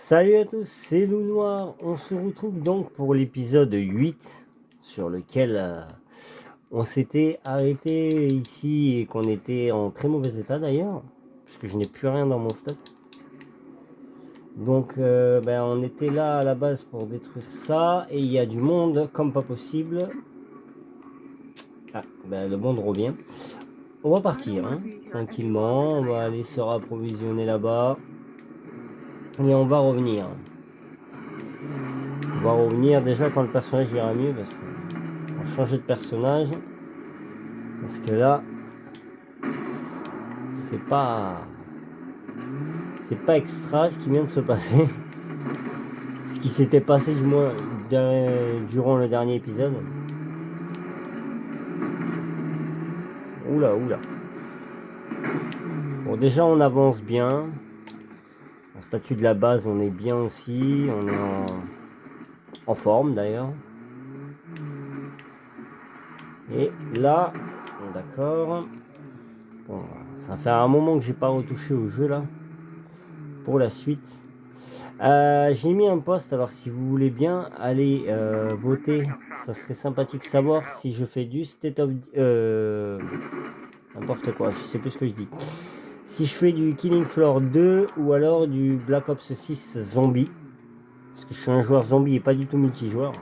Salut à tous, c'est Loup Noir. On se retrouve donc pour l'épisode 8 sur lequel on s'était arrêté ici et qu'on était en très mauvais état d'ailleurs, puisque je n'ai plus rien dans mon stock. Donc on était là à la base pour détruire ça et il y a du monde comme pas possible. Le monde revient. On va partir tranquillement, on va aller se rapprovisionner là-bas et on va revenir. On va revenir déjà quand le personnage ira mieux parce qu'on va changer de personnage. Parce que là, c'est pas extra ce qui vient de se passer. Ce qui s'était passé du moins durant le dernier épisode. Oula, oula. Bon, déjà on avance bien. En statut de la base, on est bien aussi. On est en forme d'ailleurs. Et là, d'accord. Bon, ça fait un moment que j'ai pas retouché au jeu là. Pour la suite. J'ai mis un post, alors si vous voulez bien aller voter, ça serait sympathique de savoir si je fais du State of... n'importe quoi, je sais plus ce que je dis. Si je fais du Killing Floor 2 ou alors du Black Ops 6 Zombie. Parce que je suis un joueur zombie et pas du tout multijoueur.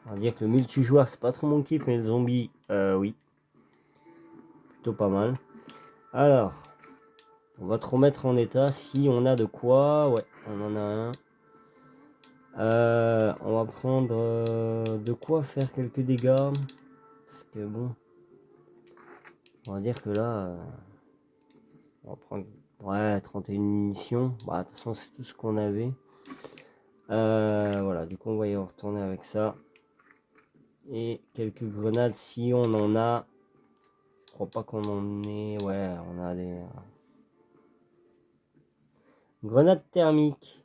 On va dire que le multijoueur c'est pas trop mon kiff, mais le zombie, oui. Plutôt pas mal. Alors, on va te remettre en état si on a de quoi. Ouais, on en a un. On va prendre de quoi faire quelques dégâts. Parce que bon, on va dire que là, on va prendre 31 munitions. Bah, de toute façon, c'est tout ce qu'on avait. Voilà, du coup, on va y retourner avec ça. Et quelques grenades si on en a. Je crois pas qu'on en ait. Ouais, on a des grenades thermiques.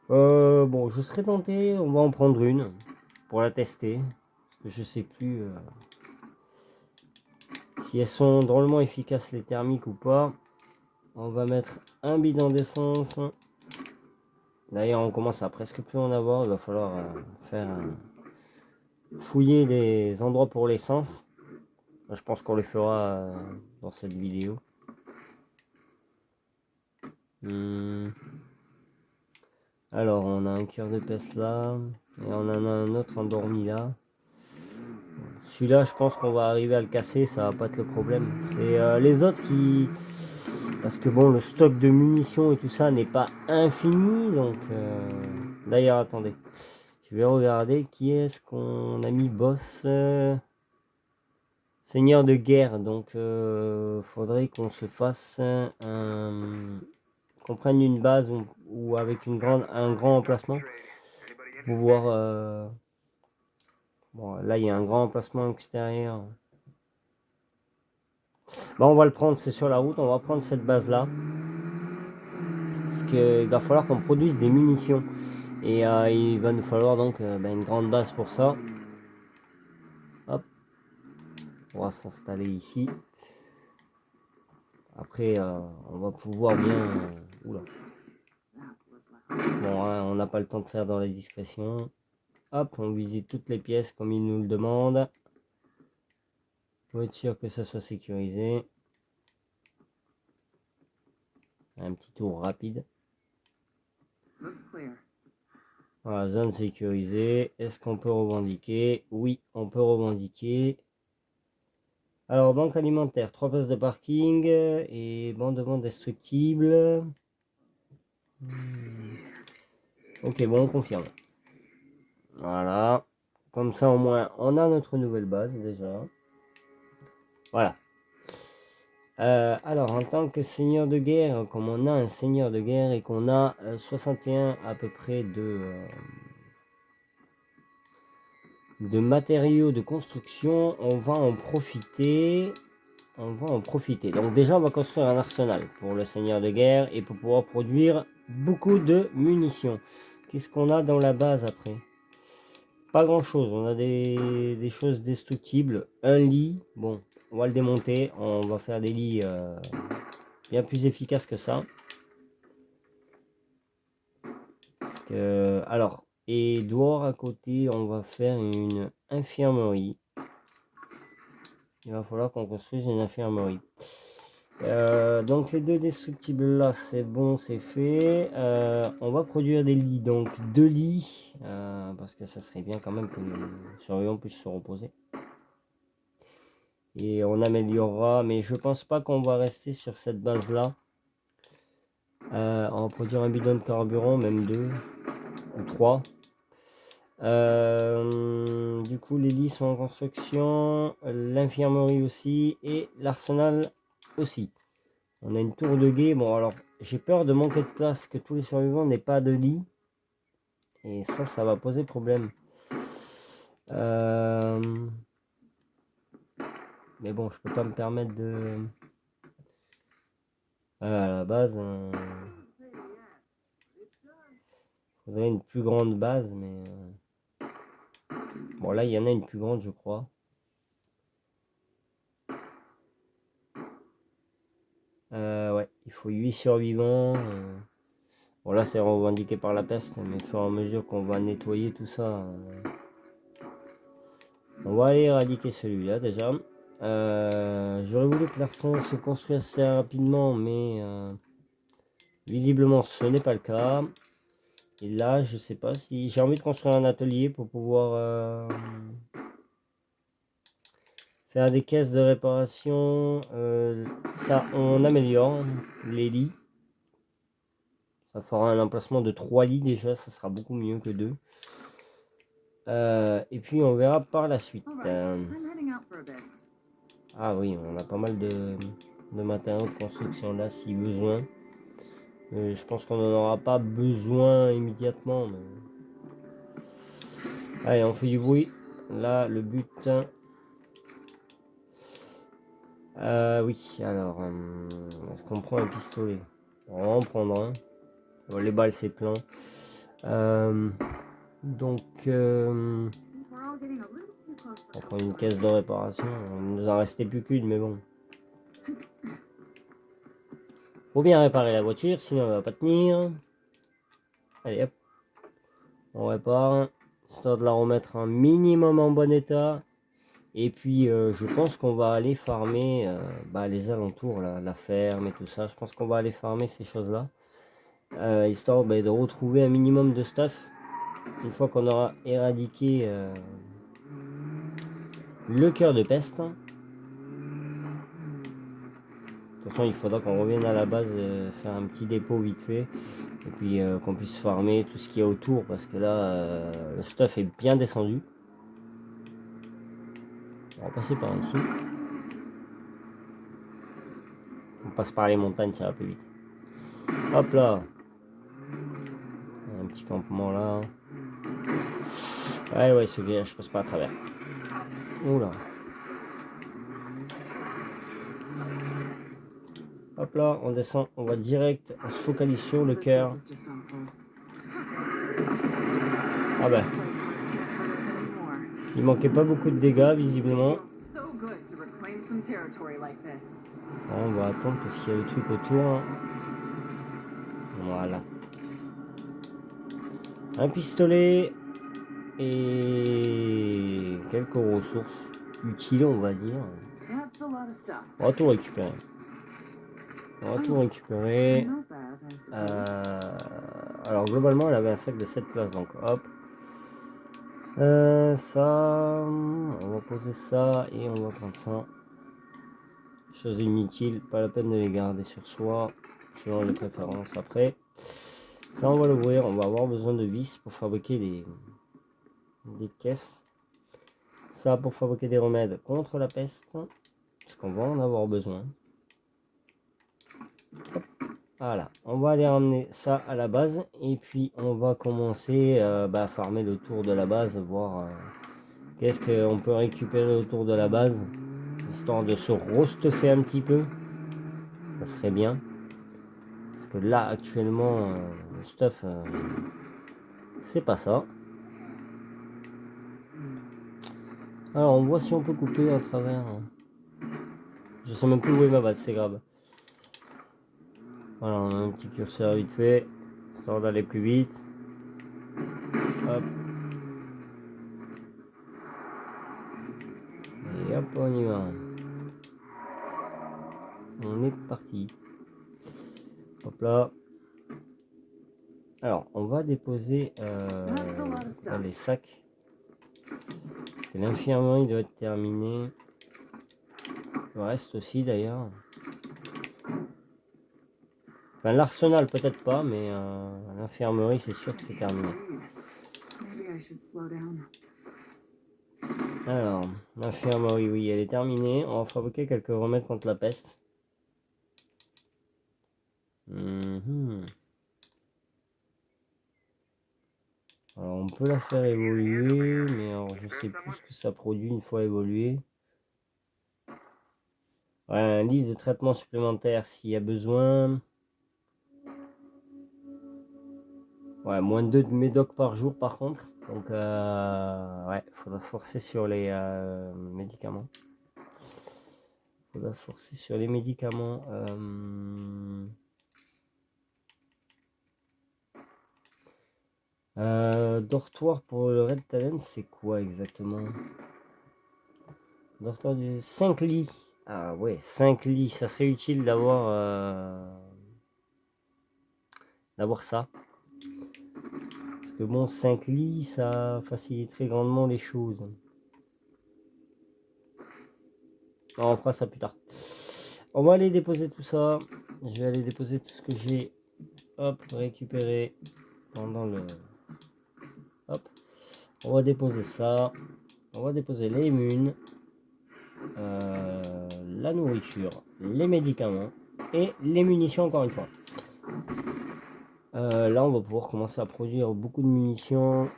Bon, je serais tenté. On va en prendre une pour la tester. Parce que je sais plus. Si elles sont drôlement efficaces les thermiques ou pas. On va mettre un bidon d'essence. D'ailleurs on commence à presque plus en avoir. Il va falloir fouiller les endroits pour l'essence. Je pense qu'on les fera dans cette vidéo. Alors on a un cœur de peste là. Et on en a un autre endormi là. Celui-là je pense qu'on va arriver à le casser. Ça va pas être le problème. C'est les autres qui... Parce que bon, le stock de munitions et tout ça n'est pas infini. Donc, d'ailleurs, attendez. Je vais regarder qui est-ce qu'on a mis boss. Seigneur de guerre. Donc, faudrait qu'on se fasse qu'on prenne une base ou avec un grand emplacement. Pour voir. Bon, là, il y a un grand emplacement extérieur. Bon, on va le prendre, c'est sur la route. On va prendre cette base-là. Parce qu'il va falloir qu'on produise des munitions. Et il va nous falloir donc une grande base pour ça. Hop. On va s'installer ici. Après, on va pouvoir bien... Oula. Bon, on n'a pas le temps de faire dans la discrétion. Hop, on visite toutes les pièces comme il nous le demande. Pour être sûr que ça soit sécurisé. Un petit tour rapide. Voilà, zone sécurisée. Est-ce qu'on peut revendiquer? Oui, on peut revendiquer. Alors, banque alimentaire, 3 places de parking et bandement destructible. Ok, bon, on confirme. Voilà. Comme ça, au moins, on a notre nouvelle base déjà. Voilà. Alors, en tant que seigneur de guerre, comme on a un seigneur de guerre et qu'on a 61 à peu près de matériaux de construction, on va en profiter. Donc déjà, on va construire un arsenal pour le seigneur de guerre et pour pouvoir produire beaucoup de munitions. Qu'est-ce qu'on a dans la base après? Pas grand chose, on a des choses destructibles. Un lit, bon, on va le démonter, on va faire des lits bien plus efficace que ça. Parce que, alors, et dehors à côté, on va faire une infirmerie. Il va falloir qu'on construise une infirmerie. Donc les 2 destructibles là, c'est bon, c'est fait. On va produire des lits, donc 2 lits, parce que ça serait bien quand même que les survivants puissent se reposer. Et on améliorera, mais je pense pas qu'on va rester sur cette base là. On va produire un bidon de carburant, même 2 ou 3. Du coup les lits sont en construction, l'infirmerie aussi, et l'arsenal aussi. On a une tour de guet. Bon, alors, j'ai peur de manquer de place, que tous les survivants n'aient pas de lit. Et ça va poser problème. Mais bon, je peux pas me permettre de... à la base, faudrait une plus grande base, mais... Bon, là, il y en a une plus grande, je crois. Ouais, il faut 8 survivants. Bon, là, c'est revendiqué par la peste, mais au fur et à mesure qu'on va nettoyer tout ça... On va aller éradiquer celui-là, déjà. J'aurais voulu que l'arsenal se construise assez rapidement, mais visiblement ce n'est pas le cas. Et là, je sais pas si j'ai envie de construire un atelier pour pouvoir faire des caisses de réparation. Ça, on améliore les lits. Ça fera un emplacement de 3 lits déjà, ça sera beaucoup mieux que 2. Et puis on verra par la suite. Ah oui, on a pas mal de matériaux de construction là si besoin. Je pense qu'on n'en aura pas besoin immédiatement. Mais... Allez, on fait du bruit. Là, le but... oui, alors... est-ce qu'on prend un pistolet? On va en prendre un. Bon, les balles, c'est plein. Donc... on prend une caisse de réparation. Il nous en restait plus qu'une, mais bon. Faut bien réparer la voiture, sinon elle va pas tenir. Allez, hop. On répare. Histoire de la remettre un minimum en bon état. Et puis je pense qu'on va aller farmer les alentours, la ferme et tout ça. Je pense qu'on va aller farmer ces choses-là. Histoire de retrouver un minimum de stuff. Une fois qu'on aura éradiqué le cœur de peste. De toute façon, il faudra qu'on revienne à la base, faire un petit dépôt vite fait. Et puis qu'on puisse farmer tout ce qu'il y a autour. Parce que là, le stuff est bien descendu. On va passer par ici. On passe par les montagnes, ça va plus vite. Hop là. Un petit campement là. Ouais, ce village, je passe pas à travers. Oula. Hop là, on descend, on va direct, on se focalise sur le cœur. Ah ben. Il manquait pas beaucoup de dégâts, visiblement. On va attendre parce qu'il y a le truc autour. Voilà. Un pistolet et quelques ressources utiles, on va dire. On va tout récupérer. Alors globalement, elle avait un sac de 7 places, donc hop. Ça, on va poser ça et on va prendre ça. Chose inutile, pas la peine de les garder sur soi, selon les préférences. Après, ça on va l'ouvrir, on va avoir besoin de vis pour fabriquer des caisses. Ça pour fabriquer des remèdes contre la peste, parce qu'on va en avoir besoin. Hop. Voilà, on va aller ramener ça à la base et puis on va commencer à farmer le tour de la base, voir qu'est-ce qu'on peut récupérer autour de la base, histoire de se restuffer un petit peu. Ça serait bien. Parce que là, actuellement, le stuff, c'est pas ça. Alors, on voit si on peut couper à travers. Je sais même plus où est ma base, c'est grave. Voilà, on a un petit curseur vite fait, histoire d'aller plus vite. Hop. Et hop, on y va. On est parti. Hop là. Alors, on va déposer les sacs. L'infirmerie doit être terminée. Le reste aussi d'ailleurs. Enfin, l'arsenal peut-être pas, mais l'infirmerie c'est sûr que c'est terminé. Alors, l'infirmerie, oui, elle est terminée. On va fabriquer quelques remèdes contre la peste. Alors, on peut la faire évoluer, mais alors, je sais plus ce que ça produit une fois évolué. Ouais, un livre de traitement supplémentaire s'il y a besoin. Ouais, moins de 2 médocs par jour par contre. Donc, ouais, faudra forcer sur les médicaments. Faudra forcer sur les médicaments. Dortoir pour le Red Talent, c'est quoi exactement? Dortoir du 5 lits. Ah ouais, 5 lits. Ça serait utile d'avoir ça. Parce que bon, 5 lits, ça faciliterait grandement les choses. On fera ça plus tard. On va aller déposer tout ça. Je vais aller déposer tout ce que j'ai. Hop, récupérer pendant le... Hop. On va déposer ça. On va déposer les immunes. La nourriture. Les médicaments. Et les munitions encore une fois. Là, on va pouvoir commencer à produire beaucoup de munitions.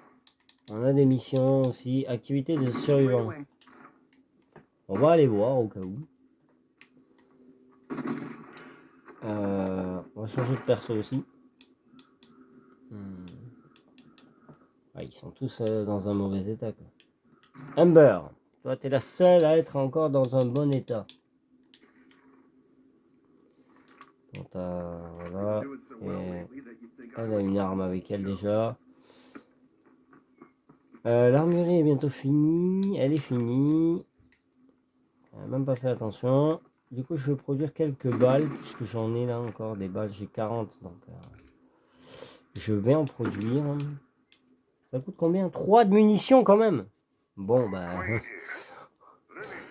On a des missions aussi. Activité de survivants. On va aller voir au cas où. On va changer de perso aussi. Ah, ils sont tous dans un mauvais état, quoi. Amber, toi, t'es la seule à être encore dans un bon état. Donc, voilà. Et elle a une arme avec elle déjà. L'armurerie est bientôt finie. Elle est finie. Elle n'a même pas fait attention. Du coup, je vais produire quelques balles, puisque j'en ai là encore des balles. J'ai 40, donc je vais en produire. Ça coûte combien? 3 de munitions quand même. Bon, bah,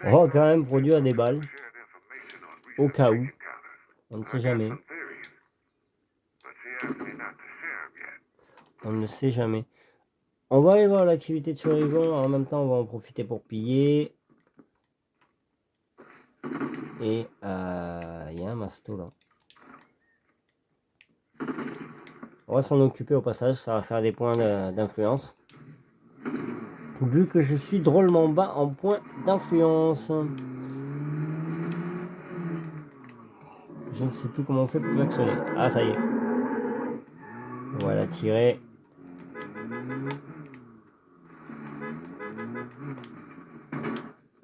on va quand même produire des balles. Au cas où. On ne sait jamais. On ne sait jamais. On va aller voir l'activité de survivant. En même temps, on va en profiter pour piller. Et il y a un masto là. On va s'en occuper au passage. Ça va faire des points d'influence. Vu que je suis drôlement bas en points d'influence. Je ne sais plus comment on fait pour l'actionner. Ah, ça y est. Voilà, tirer.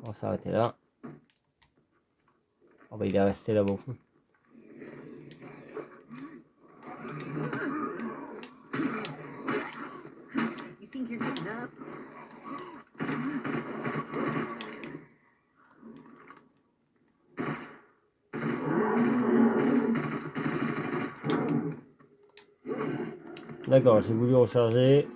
On va s'arrêter là. Oh bah, il est resté là beaucoup. D'accord, j'ai voulu recharger.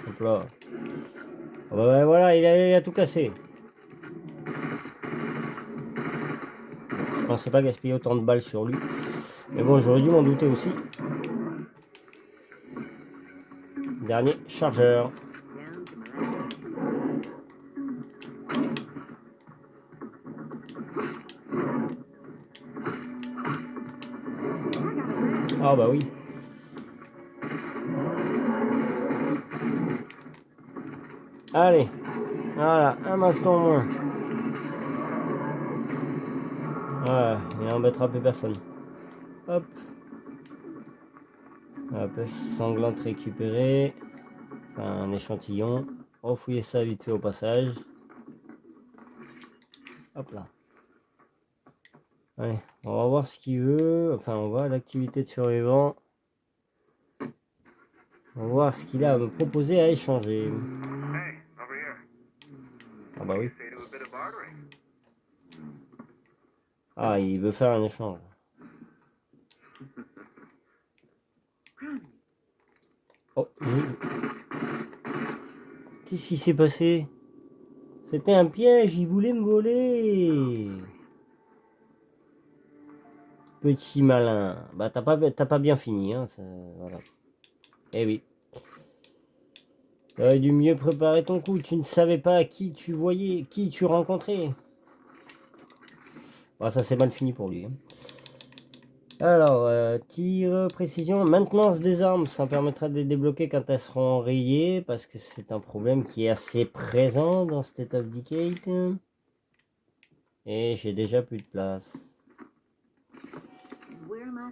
Hop là. Oh bah, voilà, il a tout cassé. Je pensais pas gaspiller autant de balles sur lui. Mais bon, j'aurais dû m'en douter aussi. Dernier chargeur. Ah bah oui. Allez. Voilà, un maston en moins. Ouais, il embêtera plus personne. Hop. La pêche sanglante récupérée. Enfin, un échantillon. Refouiller ça vite fait au passage. Hop là. Allez, on va voir ce qu'il veut. Enfin, on va l'activité de survivant. On va voir ce qu'il a à me proposer à échanger. Ah bah oui. Ah, il veut faire un échange. Oh, qu'est-ce qui s'est passé? C'était un piège, il voulait me voler. Petit malin. Bah t'as pas bien fini, hein. Voilà. Eh oui. T'aurais dû mieux préparer ton coup. Tu ne savais pas qui tu voyais, qui tu rencontrais. Bah ça c'est mal fini pour lui, hein. Alors, tir, précision, maintenance des armes, ça permettra de les débloquer quand elles seront rayées, parce que c'est un problème qui est assez présent dans State of Decay. Et j'ai déjà plus de place.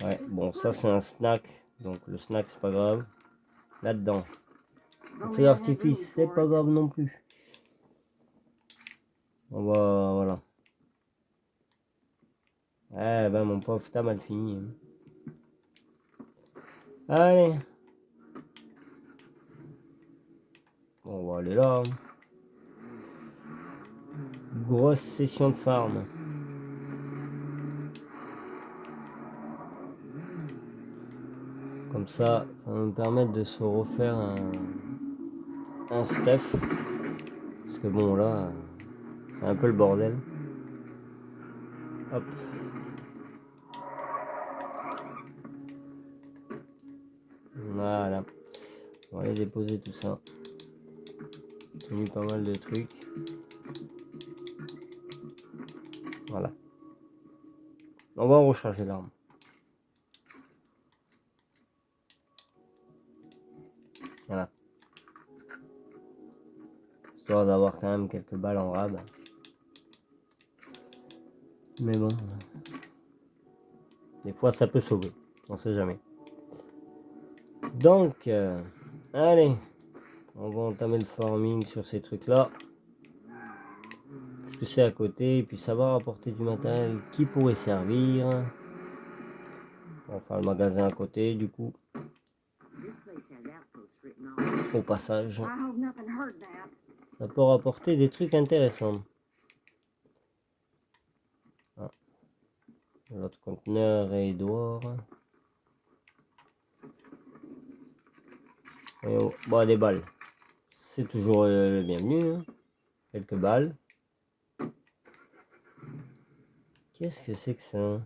Ouais, bon, ça c'est un snack, donc le snack c'est pas grave. Là-dedans, un feu d'artifice, c'est pas grave non plus. On va, voilà. Eh ben mon pauvre, t'as mal fini, hein. Allez. Bon, on va aller là, hein. Grosse session de farm. Comme ça va me permettre de se refaire un stuff. Parce que bon là, c'est un peu le bordel. Hop. Voilà. On va aller déposer tout ça. J'ai mis pas mal de trucs. Voilà. On va recharger l'arme. Voilà. Histoire d'avoir quand même quelques balles en rab. Mais bon. Des fois ça peut sauver. On sait jamais. Donc, allez. On va entamer le farming sur ces trucs là. Puisque c'est à côté. Et puis ça va rapporter du matériel qui pourrait servir. On va faire le magasin à côté du coup. Au passage. Ça peut rapporter des trucs intéressants. Ah. L'autre conteneur est dehors. Et bon, des balles. C'est toujours le bienvenu, hein. Quelques balles. Qu'est-ce que c'est que ça?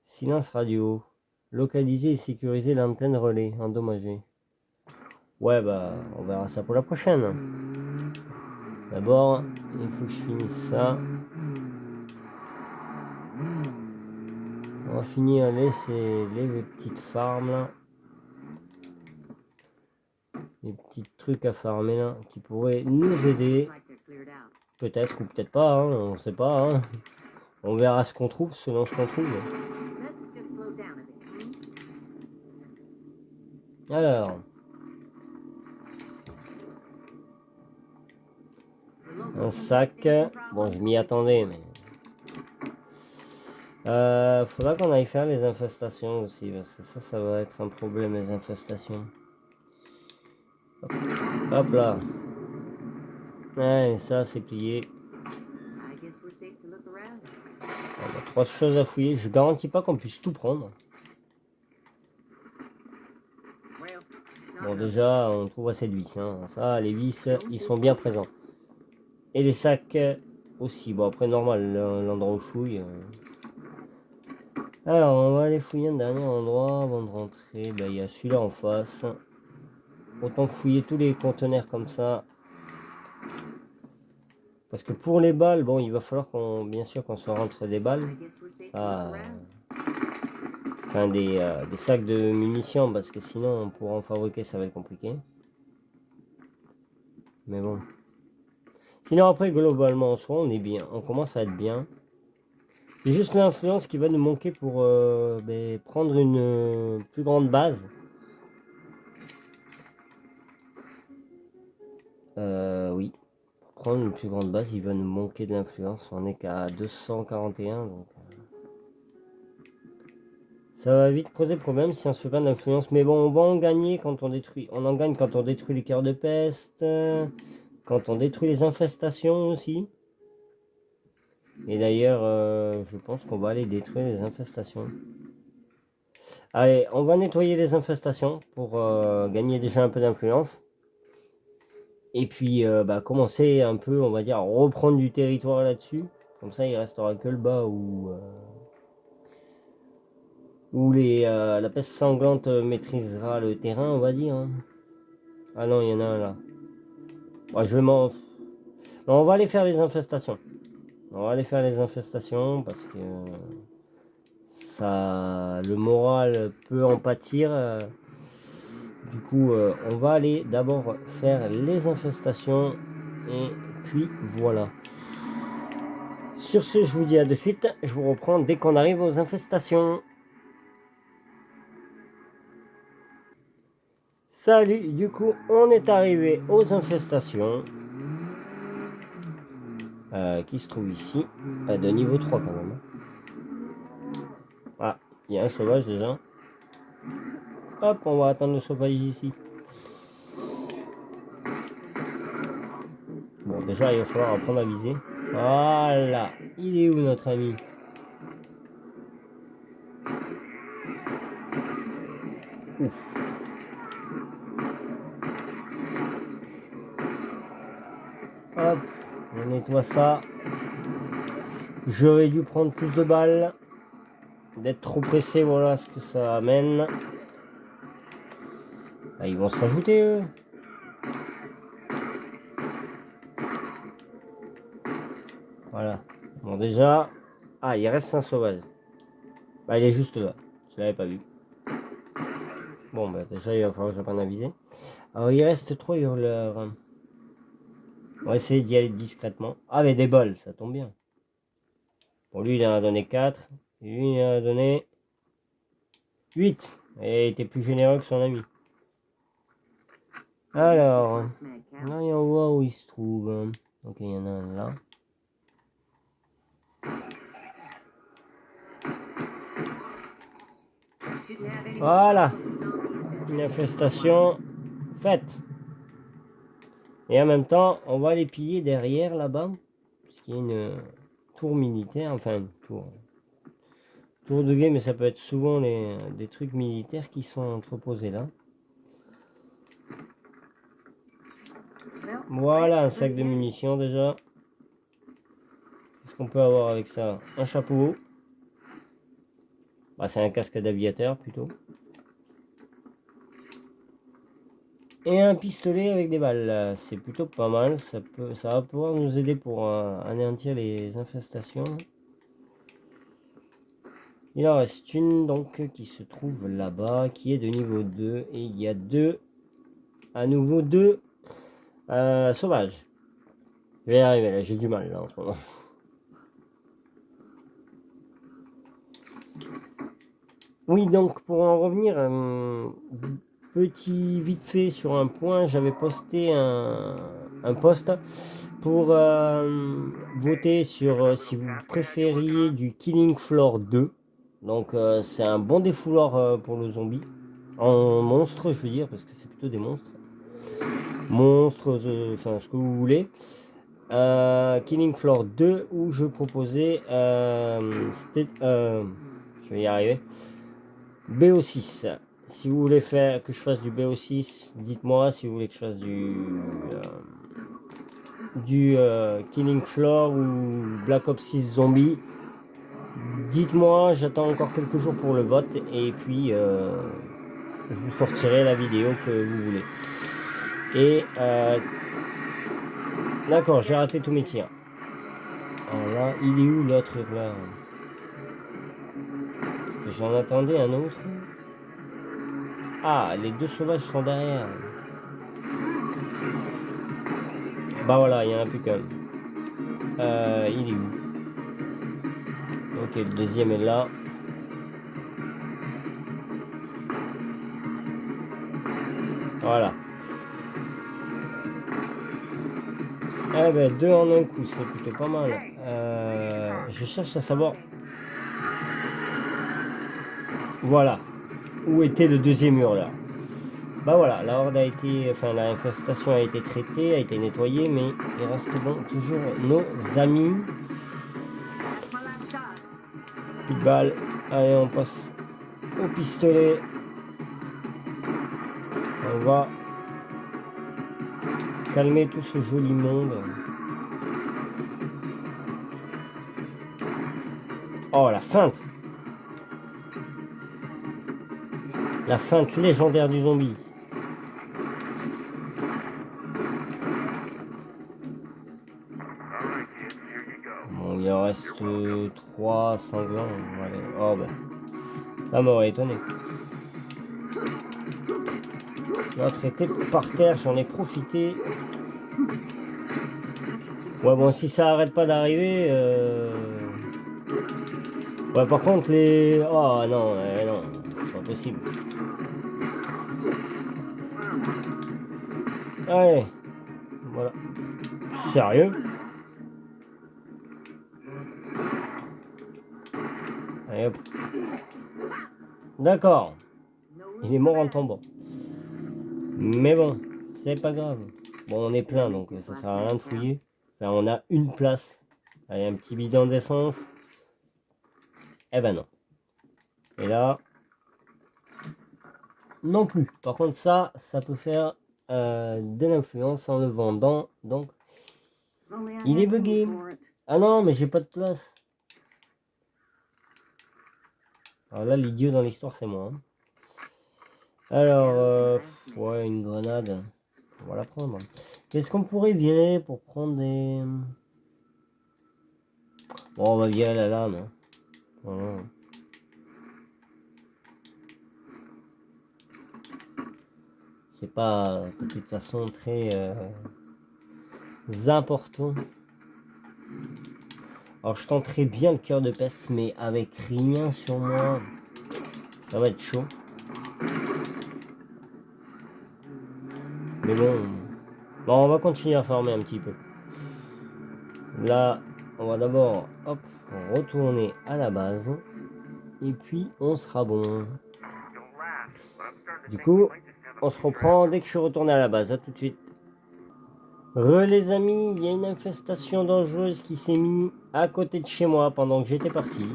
Silence radio. Localiser et sécuriser l'antenne relais endommagée. Ouais, bah, on verra ça pour la prochaine. D'abord, il faut que je finisse ça. On va finir les petites farms là. Les petits trucs à farmer là qui pourraient nous aider. Peut-être ou peut-être pas, hein, on sait pas, hein. On verra ce qu'on trouve selon ce qu'on trouve. Alors. Un sac. Bon, je m'y attendais, mais... faudra qu'on aille faire les infestations aussi, parce que ça va être un problème, les infestations. Hop, hop là. Ouais, ça, c'est plié. On a 3 choses à fouiller. Je garantis pas qu'on puisse tout prendre. Bon, déjà, on trouve assez de vis, hein. Ça, les vis, ils sont bien présents. Et les sacs aussi. Bon, après, normal, l'endroit où je fouille. Alors, on va aller fouiller un dernier endroit avant de rentrer. Ben, il y a celui-là en face. Autant fouiller tous les conteneurs comme ça. Parce que pour les balles, bon, il va falloir qu'on, bien sûr, qu'on se rentre des balles. Ça, enfin, des sacs de munitions, parce que sinon, pour en fabriquer, ça va être compliqué. Mais bon. Sinon, après, globalement, en soi, on est bien. On commence à être bien. C'est juste l'influence qui va nous manquer pour prendre une plus grande base. Oui. Pour prendre une plus grande base, il va nous manquer de l'influence. On est qu'à 241. Donc, ça va vite poser problème si on se fait pas d'influence. Mais bon, on va en gagner quand on détruit. On en gagne quand on détruit les cœurs de peste. Quand on détruit les infestations aussi. Et d'ailleurs, je pense qu'on va aller détruire les infestations. Allez, on va nettoyer les infestations pour gagner déjà un peu d'influence. Et puis commencer un peu, on va dire, à reprendre du territoire là-dessus. Comme ça, il restera que le bas où la peste sanglante maîtrisera le terrain, on va dire. Hein. Ah non, il y en a un là. Bon, je vais m'en... On va aller faire les infestations. On va aller faire les infestations parce que ça, le moral peut en pâtir. Du coup, on va aller d'abord faire les infestations et puis voilà. Sur ce, je vous dis à de suite. Je vous reprends dès qu'on arrive aux infestations. Salut, du coup, on est arrivé aux infestations qui se trouvent ici, de niveau 3 quand même. Ah, il y a un sauvage déjà. Hop, on va attendre le sauvage ici. Bon, déjà, il va falloir apprendre à viser. Voilà, il est où notre ami? Ouf. Hop, on nettoie ça. J'aurais dû prendre plus de balles. D'être trop pressé, voilà ce que ça amène. Ah, ils vont se rajouter eux. Voilà. Bon déjà. Ah, il reste un sauvage. Bah, il est juste là. Je l'avais pas vu. Bon, bah déjà, il va falloir que j'apprenne à viser. Alors, il reste 3 hurleurs. On va essayer d'y aller discrètement. Ah, mais des bols, ça tombe bien. Bon, lui, il en a donné 4. Et lui, il en a donné 8. Et il était plus généreux que son ami. Alors, là, on voit où il se trouve. Ok, il y en a un là. Voilà. Une infestation faite. Et en même temps, on va les piller derrière là-bas. Puisqu'il y a une tour militaire. Enfin, une tour de guet, mais ça peut être souvent des trucs militaires qui sont entreposés là. Voilà un sac de munitions déjà. Qu'est-ce qu'on peut avoir avec ça? Un chapeau. Bah, c'est un casque d'aviateur plutôt. Et un pistolet avec des balles. C'est plutôt pas mal. Ça va pouvoir nous aider pour anéantir les infestations. Il en reste une donc qui se trouve là-bas, qui est de niveau 2. Et il y a à nouveau deux sauvages. Je vais y arriver là, j'ai du mal là en ce moment. Oui, donc pour en revenir, petit vite fait sur un point, j'avais posté un post pour voter sur si vous préfériez du Killing Floor 2. Donc c'est un bon défouloir pour le zombie. En monstre, je veux dire, parce que c'est plutôt des monstres. Monstres, enfin ce que vous voulez. Killing Floor 2 où je proposais je vais y arriver. BO6. Si vous voulez faire que je fasse du BO6, dites-moi. Si vous voulez que je fasse du Killing Floor ou Black Ops 6 Zombie, dites-moi. J'attends encore quelques jours pour le vote et puis je vous sortirai la vidéo que vous voulez. Et d'accord, j'ai raté tous mes tirs. Alors là, il est où l'autre là? J'en attendais un autre. Ah, les deux sauvages sont derrière. Bah voilà, il y en a plus qu'un. Il est où? Ok, le deuxième est là. Voilà. Eh ben, deux en un coup, c'est plutôt pas mal. Je cherche à savoir... Voilà. Où était le deuxième hurleur? Bah voilà, la horde a été... Enfin, l'infestation a été traitée, a été nettoyée, mais il reste donc toujours nos amis. Plus de balles. Allez, on passe au pistolet. On va calmer tout ce joli monde. Oh, la feinte! La feinte légendaire du zombie. Bon, il en reste 3 sanglants. Allez. Oh, bah. Ça m'aurait étonné. L'autre était par terre, j'en ai profité. Ouais, bon, si ça arrête pas d'arriver... Ouais, par contre, les... Oh, non, non, c'est pas possible. Allez, voilà. Sérieux? Allez, hop. D'accord. Il est mort en tombant. Mais bon, c'est pas grave. Bon, on est plein, donc ça sert à rien de fouiller. Enfin, on a une place. Allez, un petit bidon d'essence. Eh ben non. Et là... Non plus. Par contre, ça peut faire de l'influence en le vendant. Donc, il est bugué. Ah non, mais j'ai pas de place. Alors là, l'idiot dans l'histoire, c'est moi. Hein. Alors, ouais, une grenade. On va la prendre. Qu'est-ce qu'on pourrait virer pour prendre des... Bon, on va virer la lame. Hein. Voilà. C'est pas de toute façon très important. Alors je tenterai bien le cœur de peste, mais avec rien sur moi, ça va être chaud. Mais bon, on va continuer à farmer un petit peu. Là, on va d'abord retourner à la base. Et puis on sera bon. Du coup, on se reprend dès que je suis retourné à la base. À tout de suite. Les amis, il y a une infestation dangereuse qui s'est mise à côté de chez moi pendant que j'étais parti.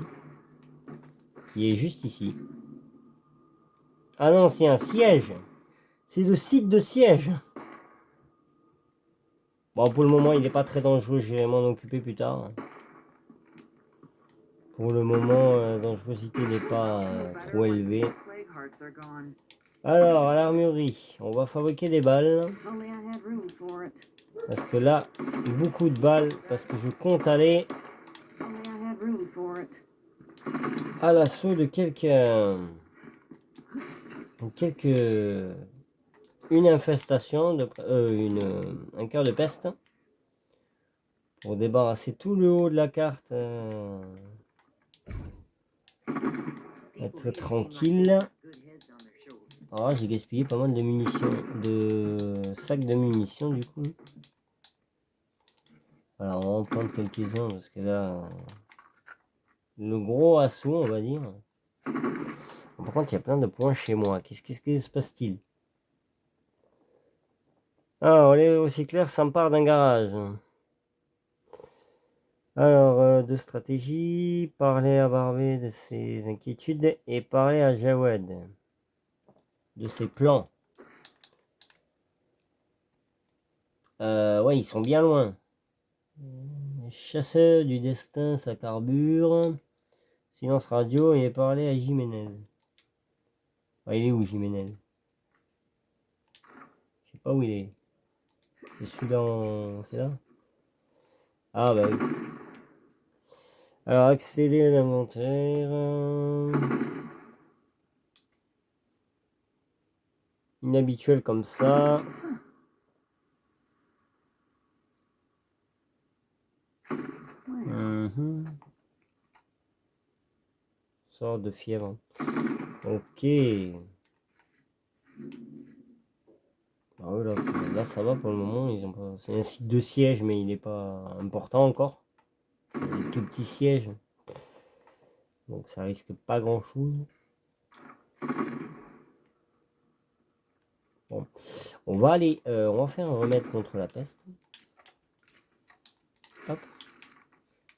Qui est juste ici. Ah non, c'est un siège. C'est le site de siège. Bon, pour le moment, il n'est pas très dangereux. Je vais m'en occuper plus tard. Pour le moment, la dangerosité n'est pas trop élevée. Alors, à l'armurerie, on va fabriquer des balles. Parce que là, beaucoup de balles. Parce que je compte aller à l'assaut de une infestation, un cœur de peste. Pour débarrasser tout le haut de la carte. Être tranquille. Ah, j'ai gaspillé pas mal de munitions, de sacs de munitions du coup. Alors on va en prendre quelques-uns parce que là, le gros assaut on va dire. Par contre il y a plein de points chez moi. Qu'est-ce qui se passe-t-il? Alors les recycleurs s'emparent d'un garage. Alors de stratégie, parler à Barbé de ses inquiétudes et parler à Jawed de ses plans. Ouais, ils sont bien loin. Chasseur du destin, ça carbure. Silence radio et parler à Jiménez. Ah, il est où Jiménez? Je sais pas où il est. C'est celui-là. C'est là? Ah bah oui. Alors accéder à l'inventaire. Inhabituel comme ça. sort de fièvre. Ok. Ah ouais, là, ça va pour le moment. Ils ont pas... C'est un site de siège, mais il n'est pas important encore. C'est des tout petits sièges. Donc ça risque pas grand chose. Bon. On va aller, on va faire un remède contre la peste. Hop.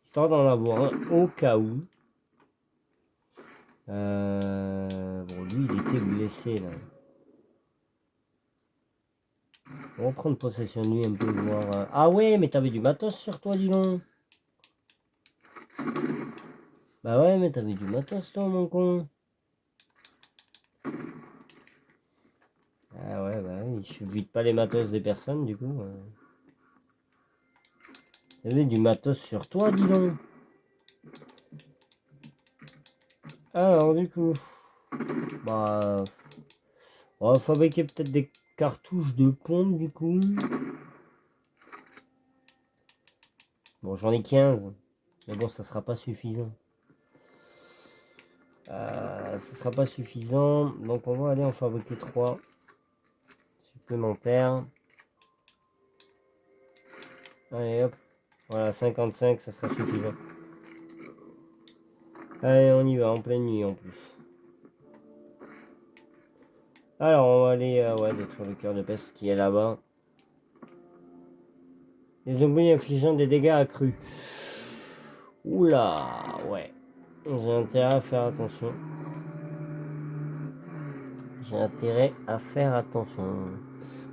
Histoire d'en avoir un au cas où. Bon, lui, il était blessé là. On va prendre possession de lui un peu, voir. Ah ouais, mais t'avais du matos sur toi, dis donc. Bah ouais, mais t'avais du matos, toi, mon con. Ah ouais, bah oui, je vide pas les matos des personnes, du coup. T'avais du matos sur toi, dis donc. Alors, du coup, bah, on va fabriquer peut-être des cartouches de pompe, du coup. Bon, j'en ai 15. Mais bon, ça sera pas suffisant. Ça sera pas suffisant. Donc, on va aller en fabriquer 3 supplémentaires. Allez, hop. Voilà, 55, ça sera suffisant. Allez, on y va, en pleine nuit en plus. Alors, on va aller ouais, détruire le cœur de peste qui est là-bas. Les zombies infligeant des dégâts accrus. Oula, ouais. J'ai intérêt à faire attention. J'ai intérêt à faire attention.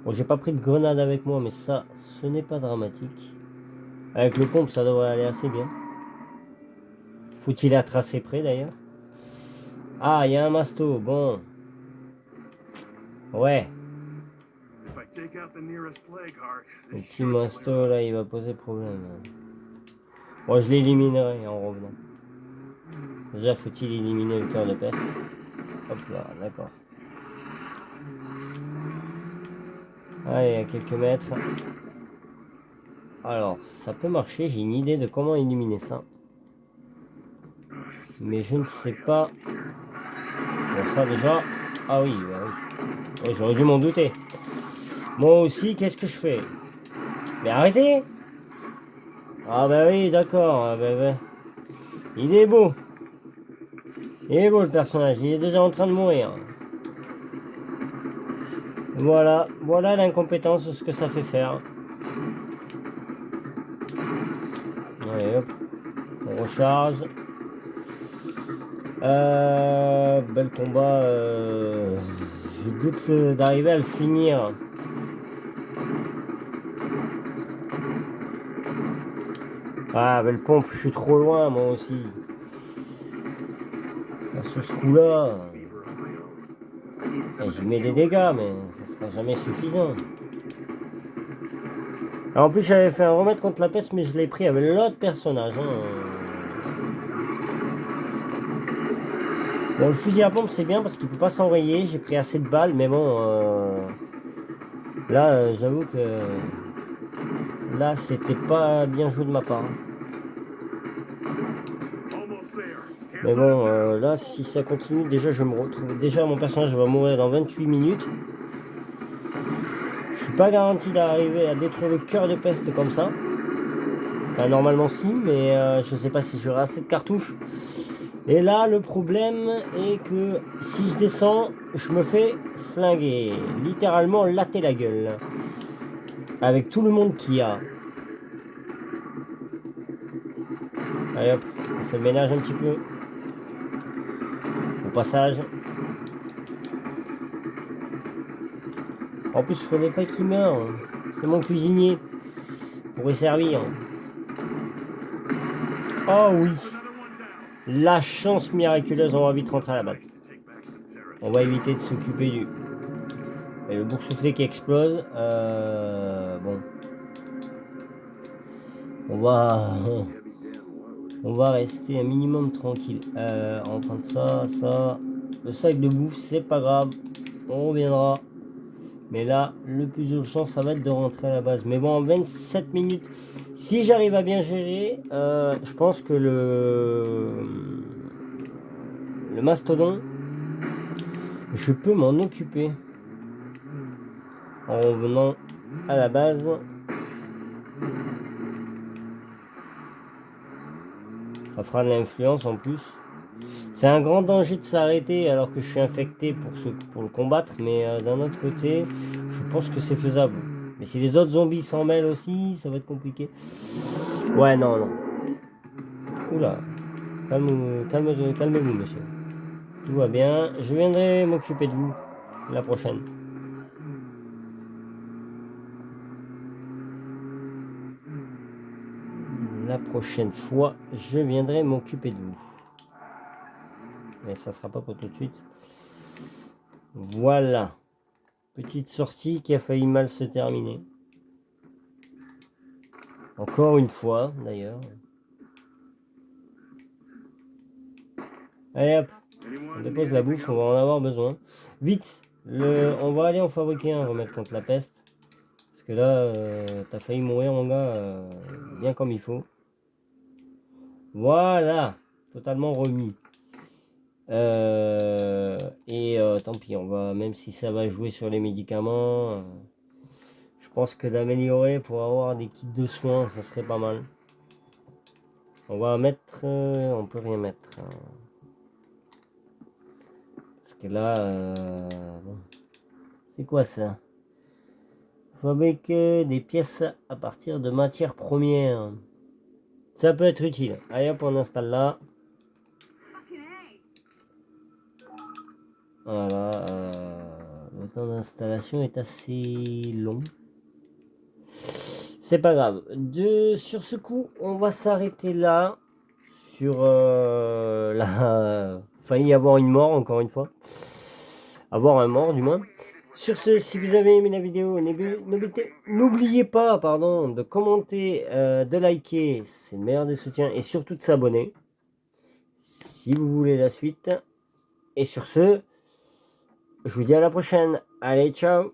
Bon, j'ai pas pris de grenade avec moi, mais ça, ce n'est pas dramatique. Avec le pompe, ça devrait aller assez bien. Faut-il être assez près d'ailleurs? Ah, il y a un masto, bon. Ouais. Le petit masto là, il va poser problème. Bon, je l'éliminerai en revenant. Déjà, faut-il éliminer le cœur de peste? Hop là, d'accord. Allez, à quelques mètres. Alors, ça peut marcher, j'ai une idée de comment éliminer ça. Mais je ne sais pas. Bon, ça déjà... Ah oui, bah oui. Oui, j'aurais dû m'en douter. Moi aussi, qu'est-ce que je fais? Mais arrêtez! Ah bah oui, d'accord. Ah bah. Il est beau. Il est beau le personnage, il est déjà en train de mourir. Voilà, voilà l'incompétence, ce que ça fait faire. Allez hop, on recharge. Bel combat. Je doute d'arriver à le finir. Ah, belle pompe, je suis trop loin moi aussi. Sur ce coup-là, j'y mets des dégâts, mais ça sera jamais suffisant. Alors, en plus, j'avais fait un remède contre la peste, mais je l'ai pris avec l'autre personnage. Bon, le fusil à pompe, c'est bien parce qu'il peut pas s'enrayer. J'ai pris assez de balles, mais bon, là, j'avoue que là, c'était pas bien joué de ma part. Mais bon, là, si ça continue, déjà, je me retrouve. Déjà, mon personnage va mourir dans 28 minutes. Je suis pas garanti d'arriver à détruire le cœur de peste comme ça. Enfin, normalement, si, mais je sais pas si j'aurai assez de cartouches. Et là, le problème est que si je descends, je me fais flinguer. Littéralement, latter la gueule. Avec tout le monde qu'il y a. Allez hop, on fait le ménage un petit peu. Au passage. En plus, il faudrait pas qu'il meure. C'est mon cuisinier. Pour y servir. Oh oui. La chance miraculeuse, on va vite rentrer à la base. On va éviter de s'occuper du... Et le boursouflé qui explose. Bon. On va rester un minimum tranquille. On prend ça. Le sac de bouffe, c'est pas grave. On reviendra. Mais là, le plus urgent, ça va être de rentrer à la base. Mais bon, en 27 minutes, si j'arrive à bien gérer, je pense que mastodon, je peux m'en occuper en revenant à la base. Ça fera de l'influence en plus. C'est un grand danger de s'arrêter alors que je suis infecté pour le combattre, mais d'un autre côté, je pense que c'est faisable. Mais si les autres zombies s'en mêlent aussi, ça va être compliqué. Ouais, non, non. Oula. Calmez-vous, monsieur. Tout va bien. Je viendrai m'occuper de vous la prochaine. La prochaine fois, je viendrai m'occuper de vous. Mais ça sera pas pour tout de suite. Voilà. Petite sortie qui a failli mal se terminer. Encore une fois, d'ailleurs. Allez hop. On dépose la bouffe, on va en avoir besoin. Vite. On va aller en fabriquer un remède contre la peste. Parce que là, t'as failli mourir, mon gars. Bien comme il faut. Voilà. Totalement remis. Tant pis, on va, même si ça va jouer sur les médicaments, je pense que d'améliorer pour avoir des kits de soins, ça serait pas mal. On va mettre, on peut rien mettre. Parce que là, bon. C'est quoi ça? Fabriquer des pièces à partir de matières premières. Ça peut être utile. Allez hop, on installe là. Voilà, le temps d'installation est assez long. C'est pas grave. Sur ce coup, on va s'arrêter là. Sur la... Failli y avoir une mort, encore une fois. Avoir un mort, du moins. Sur ce, si vous avez aimé la vidéo, n'oubliez pas de commenter, de liker. C'est le meilleur des soutiens. Et surtout de s'abonner. Si vous voulez la suite. Et sur ce, je vous dis à la prochaine. Allez, ciao!